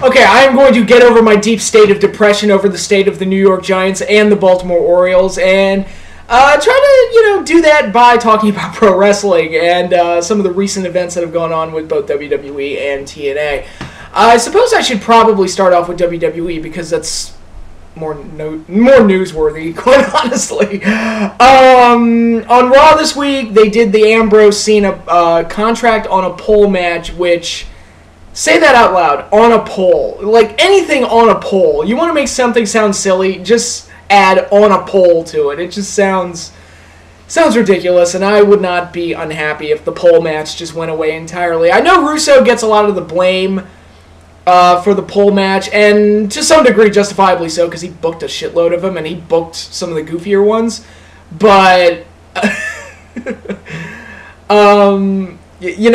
Okay, I am going to get over my deep state of depression over the state of the New York Giants and the Baltimore Orioles, and try to, do that by talking about pro wrestling and some of the recent events that have gone on with both WWE and TNA. I suppose I should probably start off with WWE because that's more newsworthy, quite honestly. On Raw this week, they did the Ambrose Cena contract on a pole match, which... Say that out loud. On a pole. Like, anything on a pole. You want to make something sound silly, just add on a pole to it. It just sounds ridiculous, and I would not be unhappy if the pole match just went away entirely. I know Russo gets a lot of the blame for the pole match, and to some degree justifiably so, because he booked a shitload of them, and he booked some of the goofier ones. But...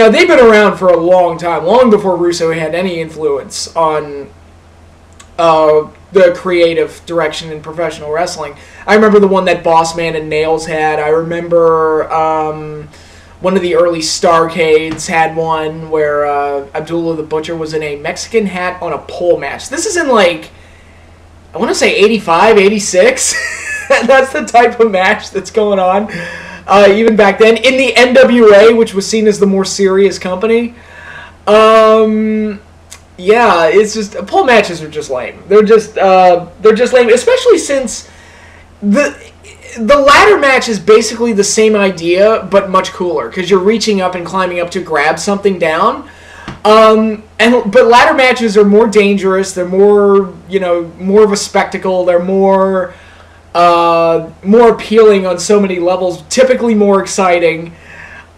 they've been around for a long time, long before Russo had any influence on the creative direction in professional wrestling. I remember the one that Bossman and Nails had. I remember one of the early Starcades had one where Abdullah the Butcher was in a Mexican hat on a pole match. This is in, I want to say 85, 86. That's the type of match that's going on. Even back then, in the NWA, which was seen as the more serious company. Yeah, it's just... Pole matches are just lame. They're just lame, especially since the ladder match is basically the same idea, but much cooler, because you're reaching up and climbing up to grab something down. But ladder matches are more dangerous, they're more, more of a spectacle, they're more appealing on so many levels, typically more exciting.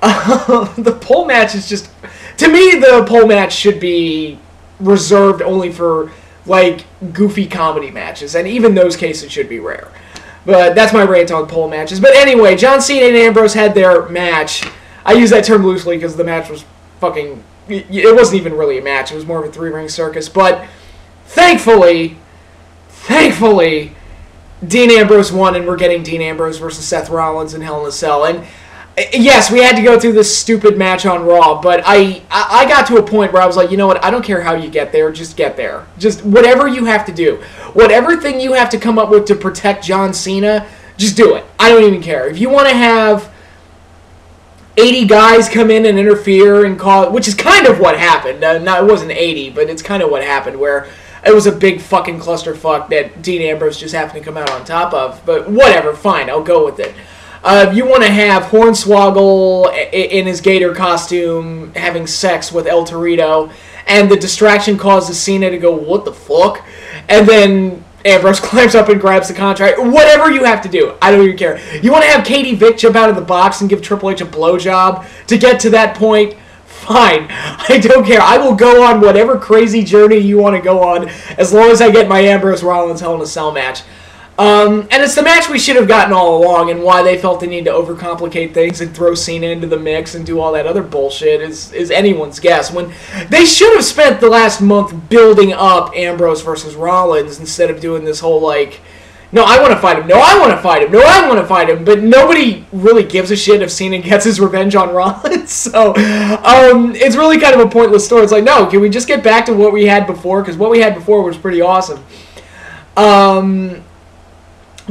The pole match is just... To me, the pole match should be reserved only for, goofy comedy matches, and even those cases should be rare. But that's my rant on pole matches. But anyway, John Cena and Ambrose had their match. I use that term loosely because the match was fucking... It wasn't even really a match, it was more of a three-ring circus, but thankfully... Dean Ambrose won, and we're getting Dean Ambrose versus Seth Rollins in Hell in a Cell. And yes, we had to go through this stupid match on Raw, but I got to a point where I was like, you know what, I don't care how you get there, just get there. Just whatever you have to do. Whatever thing you have to come up with to protect John Cena, just do it. I don't even care. If you want to have 80 guys come in and interfere and call, which is kind of what happened. No, it wasn't 80, but it's kind of what happened, where it was a big fucking clusterfuck that Dean Ambrose just happened to come out on top of. But whatever, fine, I'll go with it. If you want to have Hornswoggle in his gator costume having sex with El Torito, and the distraction causes Cena to go, what the fuck? And then Ambrose climbs up and grabs the contract. Whatever you have to do, I don't even care. You want to have Katie Vick jump out of the box and give Triple H a blowjob to get to that point? Fine. I don't care. I will go on whatever crazy journey you want to go on as long as I get my Ambrose Rollins Hell in a Cell match. And it's the match we should have gotten all along, and why they felt the need to overcomplicate things and throw Cena into the mix and do all that other bullshit is anyone's guess. When they should have spent the last month building up Ambrose versus Rollins instead of doing this whole, no, I want to fight him, no, I want to fight him, no, I want to fight him, but nobody really gives a shit if Cena gets his revenge on Rollins, so it's really kind of a pointless story. It's no, can we just get back to what we had before, because what we had before was pretty awesome.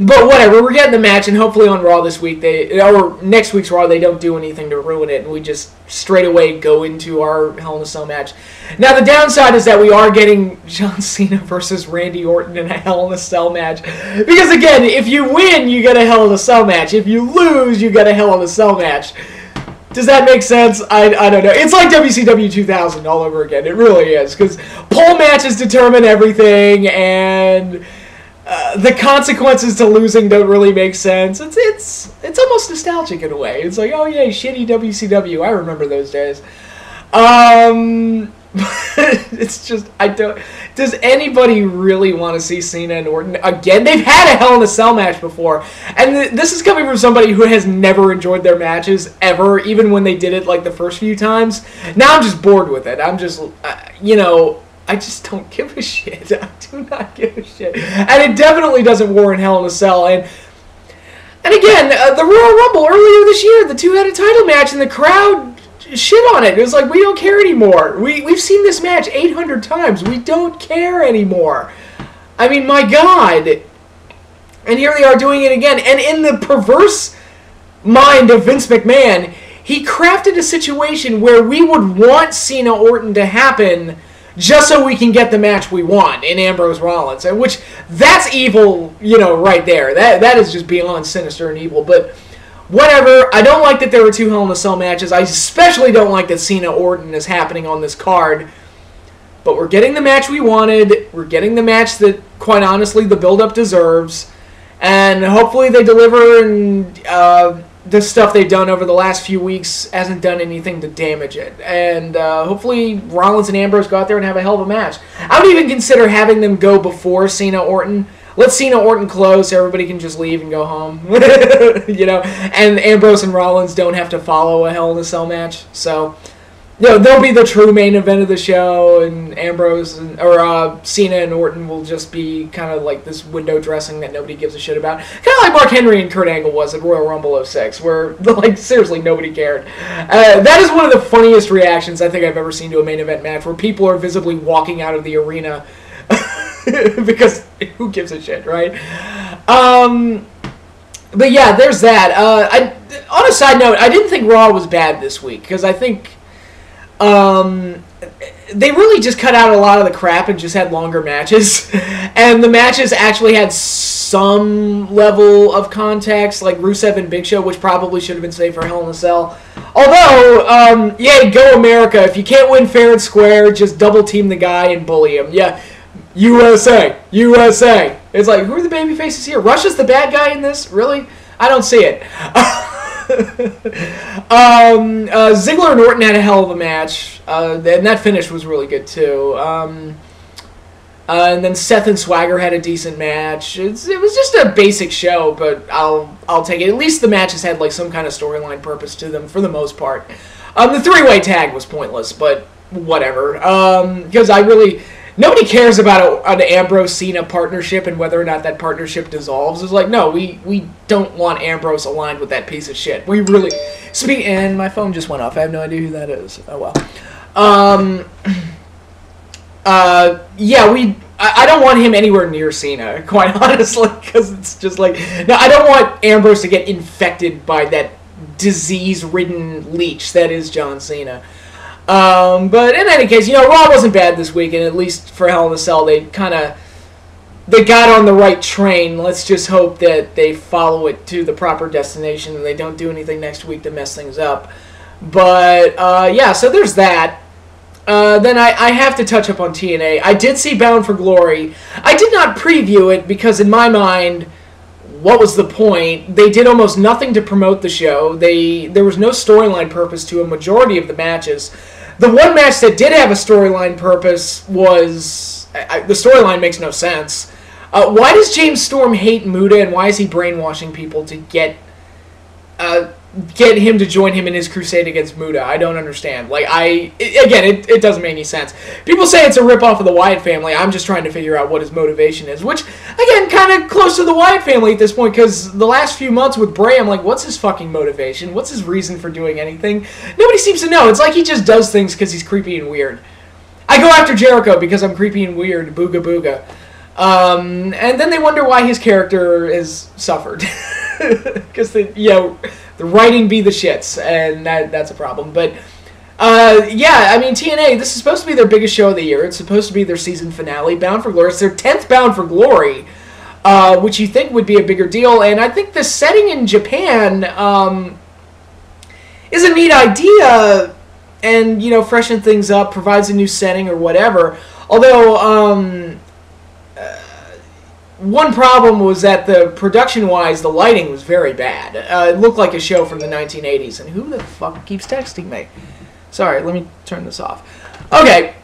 But whatever, we're getting the match, and hopefully on Raw this week, or next week's Raw, they don't do anything to ruin it, and we just straight away go into our Hell in a Cell match. Now, the downside is that we are getting John Cena versus Randy Orton in a Hell in a Cell match. Because, again, if you win, you get a Hell in a Cell match. If you lose, you get a Hell in a Cell match. Does that make sense? I don't know. It's like WCW 2000 all over again. It really is. Because pole matches determine everything, and the consequences to losing don't really make sense. It's almost nostalgic in a way. It's oh yay, shitty WCW. I remember those days. It's just, does anybody really want to see Cena and Orton again? They've had a Hell in a Cell match before, and this is coming from somebody who has never enjoyed their matches ever, even when they did it the first few times. Now I'm just bored with it. I'm just, I just don't give a shit. I do not give a shit. And it definitely doesn't warrant Hell in a Cell. And again, the Royal Rumble earlier this year, the two-headed title match, and the crowd shit on it. It was like, we don't care anymore. We've seen this match 800 times. We don't care anymore. I mean, my God. And here they are doing it again. And in the perverse mind of Vince McMahon, he crafted a situation where we would want Cena Orton to happen just so we can get the match we want in Ambrose Rollins. And which, that's evil, right there. That is just beyond sinister and evil. But whatever. I don't like that there were 2 Hell in a Cell matches. I especially don't like that Cena Orton is happening on this card. But we're getting the match we wanted. We're getting the match that, quite honestly, the build-up deserves. And hopefully they deliver, and the stuff they've done over the last few weeks hasn't done anything to damage it. And hopefully Rollins and Ambrose go out there and have a hell of a match. I would even consider having them go before Cena Orton. Let Cena Orton close so everybody can just leave and go home. And Ambrose and Rollins don't have to follow a Hell in a Cell match. So, they'll be the true main event of the show, and Cena and Orton will just be kind of like this window dressing that nobody gives a shit about. Kind of like Mark Henry and Kurt Angle was at Royal Rumble 06, where, seriously, nobody cared. That is one of the funniest reactions I think I've ever seen to a main event match, where people are visibly walking out of the arena because who gives a shit, right? But yeah, there's that. On a side note, I didn't think Raw was bad this week, because I think they really just cut out a lot of the crap and just had longer matches. And the matches actually had some level of context, like Rusev and Big Show, which probably should have been saved for Hell in a Cell. Although, go America. If you can't win fair and square, just double team the guy and bully him. Yeah, USA. It's like, who are the baby faces here? Russia's the bad guy in this? Really? I don't see it. Ziggler and Orton had a hell of a match, and that finish was really good too. And then Seth and Swagger had a decent match. It was just a basic show, but I'll take it. At least the matches had some kind of storyline purpose to them for the most part. The 3-way tag was pointless, but whatever. Because nobody cares about an Ambrose-Cena partnership and whether or not that partnership dissolves. It's like, no, we don't want Ambrose aligned with that piece of shit. We really... And my phone just went off. I have no idea who that is. Oh, well. I don't want him anywhere near Cena, quite honestly, because it's just like... No, I don't want Ambrose to get infected by that disease-ridden leech that is John Cena. But in any case, Raw wasn't bad this week, and at least for Hell in a Cell, they got on the right train. Let's just hope that they follow it to the proper destination and they don't do anything next week to mess things up. But, so there's that. Then I have to touch up on TNA. I did see Bound for Glory. I did not preview it because, in my mind, what was the point? They did almost nothing to promote the show. There was no storyline purpose to a majority of the matches. The one match that did have a storyline purpose was... the storyline makes no sense. Why does James Storm hate Muda, and why is he brainwashing people to get him to join him in his crusade against Muda? I don't understand. It doesn't make any sense. People say it's a ripoff of the Wyatt family. I'm just trying to figure out what his motivation is, which, again, kind of close to the Wyatt family at this point, because the last few months with Bray, I'm like, what's his fucking motivation? What's his reason for doing anything? Nobody seems to know. It's like he just does things because he's creepy and weird. I go after Jericho because I'm creepy and weird, booga booga. And then they wonder why his character has suffered. Because the writing be the shits, and that's a problem. But TNA, this is supposed to be their biggest show of the year. It's supposed to be their season finale, Bound for Glory. It's their 10th Bound for Glory, which you think would be a bigger deal. And I think the setting in Japan is a neat idea, and freshen things up, provides a new setting or whatever. Although one problem was that production-wise, the lighting was very bad. It looked like a show from the 1980s. And who the fuck keeps texting me? Sorry, let me turn this off. Okay.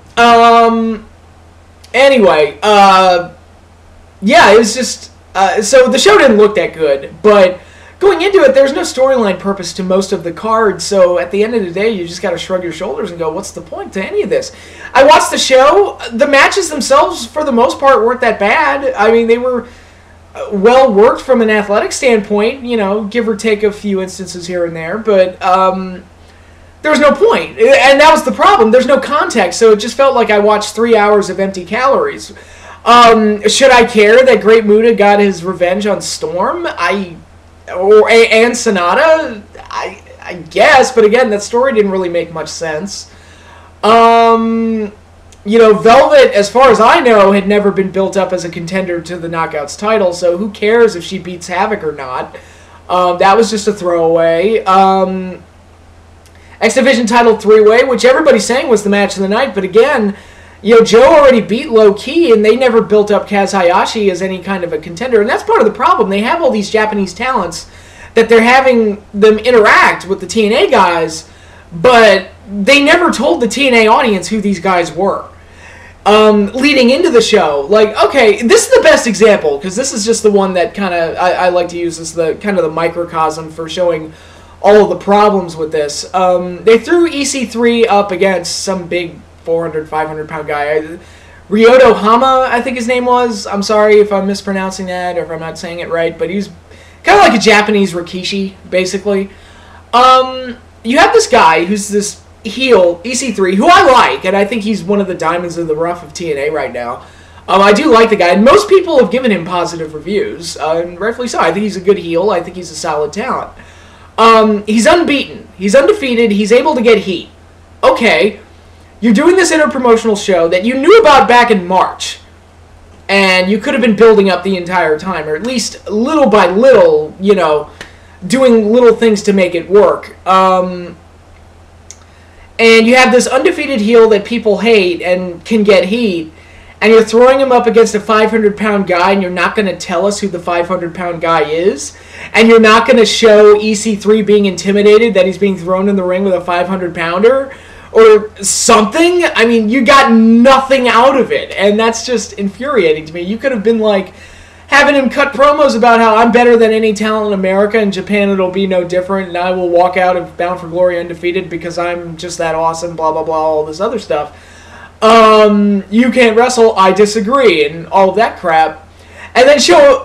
Anyway, it was just... so the show didn't look that good, but going into it, there's no storyline purpose to most of the cards, so at the end of the day, you just gotta shrug your shoulders and go, what's the point to any of this? I watched the show. The matches themselves, for the most part, weren't that bad. I mean, they were well worked from an athletic standpoint, give or take a few instances here and there, but there was no point. And that was the problem. There's no context, so it just felt like I watched 3 hours of empty calories. Should I care that Great Muta got his revenge on Storm? And Sonata? I guess, but again, that story didn't really make much sense. Velvet, as far as I know, had never been built up as a contender to the Knockouts title, so who cares if she beats Havoc or not? That was just a throwaway. X Division title 3-way, which everybody's saying was the match of the night, but again, Joe already beat Low Ki, and they never built up Kaz Hayashi as any kind of a contender, and that's part of the problem. They have all these Japanese talents that they're having them interact with the TNA guys, but they never told the TNA audience who these guys were. Leading into the show, okay, this is the best example, because this is just the one that kind of, I like to use as the kind of the microcosm for showing all of the problems with this. They threw EC3 up against some big 400, 500-pound guy. Ryoto Hama, I think his name was. I'm sorry if I'm mispronouncing that or if I'm not saying it right, but he was kind of like a Japanese Rikishi, basically. You have this guy who's this heel, EC3, who I like, and I think he's one of the diamonds in the rough of TNA right now. I do like the guy, and most people have given him positive reviews, and rightfully so. I think he's a good heel. I think he's a solid talent. He's unbeaten. He's undefeated. He's able to get heat. Okay, you're doing this interpromotional show that you knew about back in March, and you could have been building up the entire time, or at least little by little, doing little things to make it work. And you have this undefeated heel that people hate and can get heat, and you're throwing him up against a 500-pound guy, and you're not going to tell us who the 500-pound guy is, and you're not going to show EC3 being intimidated that he's being thrown in the ring with a 500-pounder, or something. I mean, you got nothing out of it, and that's just infuriating to me. You could have been having him cut promos about how I'm better than any talent in America, and Japan it'll be no different, and I will walk out of Bound for Glory undefeated because I'm just that awesome, blah, blah, blah, all this other stuff. You can't wrestle, I disagree, and all of that crap. And then show,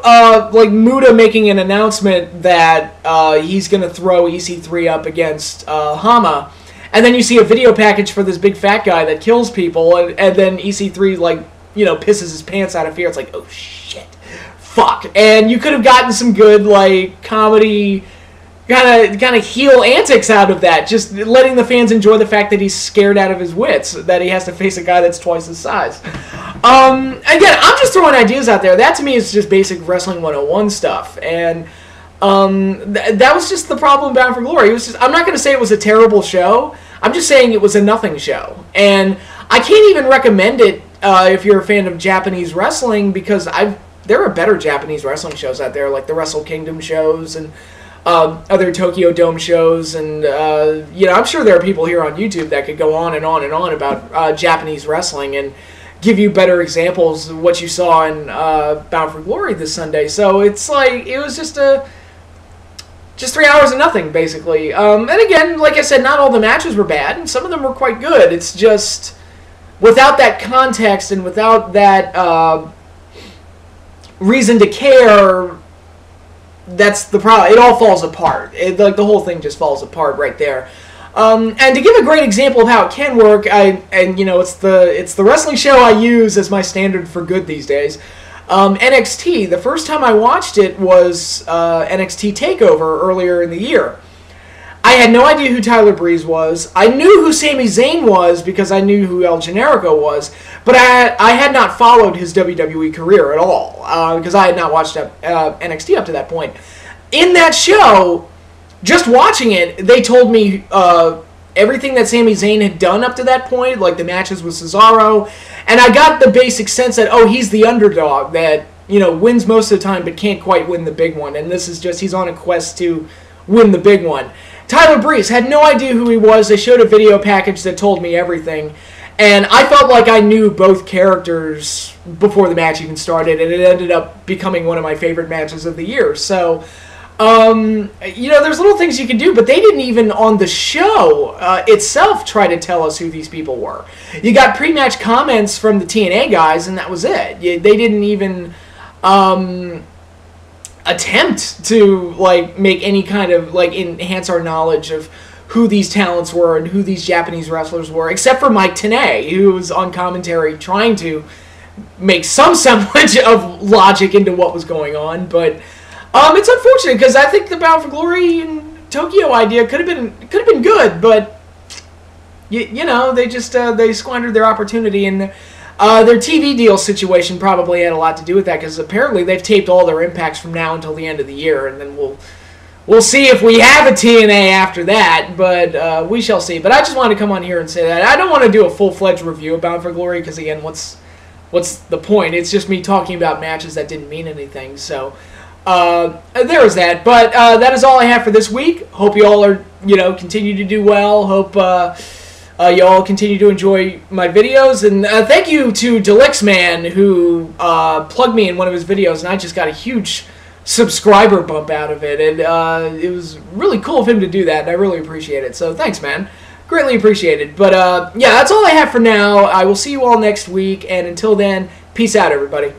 Muta making an announcement that he's going to throw EC3 up against Hama. And then you see a video package for this big fat guy that kills people, and then EC3, pisses his pants out of fear. It's like, oh, shit. Fuck. And you could have gotten some good, comedy, kind of heel antics out of that. Just letting the fans enjoy the fact that he's scared out of his wits, that he has to face a guy that's twice his size. Again, I'm just throwing ideas out there. That, to me, is just basic Wrestling 101 stuff. And that was just the problem Bound for Glory. It was just, I'm not going to say it was a terrible show. I'm just saying it was a nothing show. And I can't even recommend it if you're a fan of Japanese wrestling, because there are better Japanese wrestling shows out there, like the Wrestle Kingdom shows and other Tokyo Dome shows. And, I'm sure there are people here on YouTube that could go on and on and on about Japanese wrestling and give you better examples of what you saw in Bound for Glory this Sunday. So it's it was just 3 hours of nothing, basically. And again, like I said, not all the matches were bad, and some of them were quite good. It's just, without that context and without that reason to care, that's the problem. It all falls apart. The whole thing just falls apart right there. And to give a great example of how it can work, it's the wrestling show I use as my standard for good these days. NXT, the first time I watched it was NXT TakeOver earlier in the year. I had no idea who Tyler Breeze was. I knew who Sami Zayn was because I knew who El Generico was, but I had not followed his WWE career at all because I had not watched NXT up to that point. In that show, just watching it, they told me everything that Sami Zayn had done up to that point, like the matches with Cesaro, and I got the basic sense that, he's the underdog that, wins most of the time but can't quite win the big one, and this is just, he's on a quest to win the big one. Tyler Breeze, had no idea who he was. They showed a video package that told me everything, and I felt like I knew both characters before the match even started, and it ended up becoming one of my favorite matches of the year. So, there's little things you can do, but they didn't even on the show itself try to tell us who these people were. You got pre-match comments from the TNA guys, and that was it. They didn't even attempt to make any kind of enhance our knowledge of who these talents were and who these Japanese wrestlers were, except for Mike Tenay, who was on commentary trying to make some semblance of logic into what was going on. But it's unfortunate because I think the Bound for Glory in Tokyo idea could have been good, but you know, they just they squandered their opportunity, and their TV deal situation probably had a lot to do with that, because apparently they've taped all their Impacts from now until the end of the year, and then we'll see if we have a TNA after that, but we shall see. But I just wanted to come on here and say that I don't want to do a full-fledged review of Bound for Glory, because again, what's the point? It's just me talking about matches that didn't mean anything. So there is that. But that is all I have for this week. Hope you all are, continue to do well. Hope you all continue to enjoy my videos. And thank you to Delixman, who plugged me in one of his videos, and I just got a huge subscriber bump out of it. And it was really cool of him to do that, and I really appreciate it. So thanks, man. Greatly appreciated. But yeah, that's all I have for now. I will see you all next week, and until then, peace out, everybody.